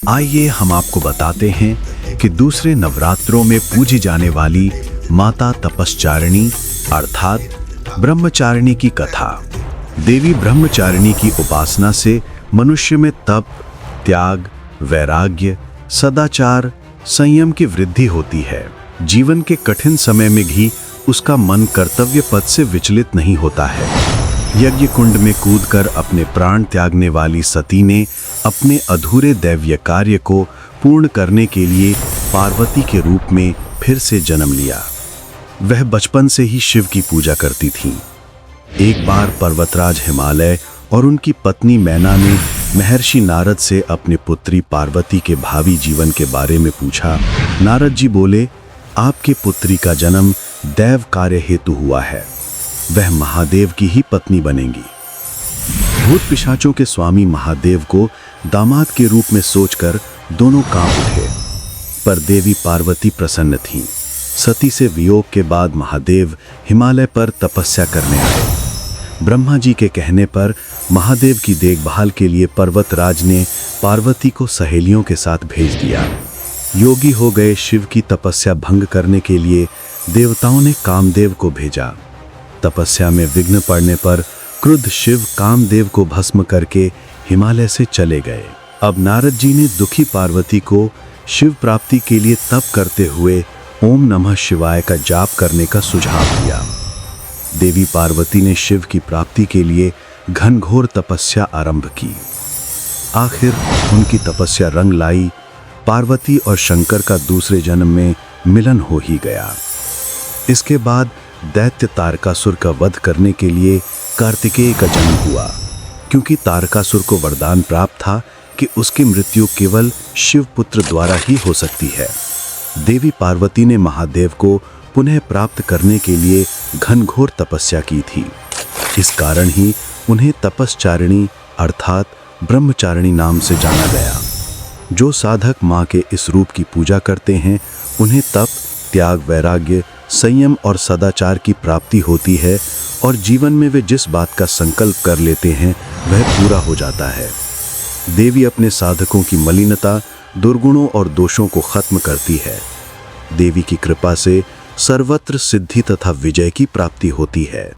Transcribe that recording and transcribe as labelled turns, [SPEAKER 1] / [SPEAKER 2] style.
[SPEAKER 1] आइए हम आपको बताते हैं कि दूसरे नवरात्रों में पूजी जाने वाली माता तपस्चारिणी अर्थात ब्रह्मचारिणी की कथा। देवी ब्रह्मचारिणी की उपासना से मनुष्य में तप, त्याग, वैराग्य, सदाचार, संयम की वृद्धि होती है। जीवन के कठिन समय में भी उसका मन कर्तव्य पथ से विचलित नहीं होता है। यज्ञ कुंड में कूदकर अपने प्राण त्यागने वाली सती ने अपने अधूरे दैवीय कार्य को पूर्ण करने के लिए पार्वती के रूप में फिर से जन्म लिया। वह बचपन से ही शिव की पूजा करती थीं। एक बार पर्वतराज हिमालय और उनकी पत्नी मैना ने महर्षि नारद से अपनी पुत्री पार्वती के भावी जीवन के बारे में पूछा। नारद जी बोले, आपके पुत्री का जन्म दैव कार्य हेतु हुआ है। वह महादेव की ही पत्नी बनेंगी। भूत पिशाचों के स्वामी महादेव को दामाद के रूप में सोचकर दोनों कांप उठे, पर देवी पार्वती प्रसन्न थीं। सती से वियोग के बाद महादेव हिमालय पर तपस्या करने आए। ब्रह्मा जी के कहने पर महादेव की देखभाल के लिए पर्वतराज ने पार्वती को सहेलियों के साथ भेज दिया। योगी हो गए शिव की तपस्या भंग करने के लिए देवताओं ने कामदेव को भेजा। तपस्या में विघ्न पड़ने पर क्रुद्ध शिव कामदेव को भस्म करके हिमालय से चले गए। अब नारद जी ने दुखी पार्वती को शिव प्राप्ति के लिए तप करते हुए ओम नमः शिवाय का जाप करने का सुझाव दिया। देवी पार्वती ने शिव की प्राप्ति के लिए घनघोर तपस्या आरंभ की। आखिर उनकी तपस्या रंग लाई। पार्वती और शंकर का दूसरे जन्म में मिलन हो ही गया। इसके बाद दैत्य तारकासुर का वध करने के लिए कार्तिकेय का जन्म हुआ, क्योंकि तारकासुर को वरदान प्राप्त था कि उसकी मृत्यु केवल शिव पुत्र द्वारा ही हो सकती है। देवी पार्वती ने महादेव को पुनः प्राप्त करने के लिए घनघोर तपस्या की थी। इस कारण ही उन्हें तपस्चारिणी अर्थात ब्रह्मचारिणी नाम से जाना गया। जो साधक माँ के इस रूप की पूजा करते हैं, उन्हें तप, त्याग, वैराग्य, संयम और सदाचार की प्राप्ति होती है और जीवन में वे जिस बात का संकल्प कर लेते हैं वह पूरा हो जाता है। देवी अपने साधकों की मलिनता, दुर्गुणों और दोषों को खत्म करती है। देवी की कृपा से सर्वत्र सिद्धि तथा विजय की प्राप्ति होती है।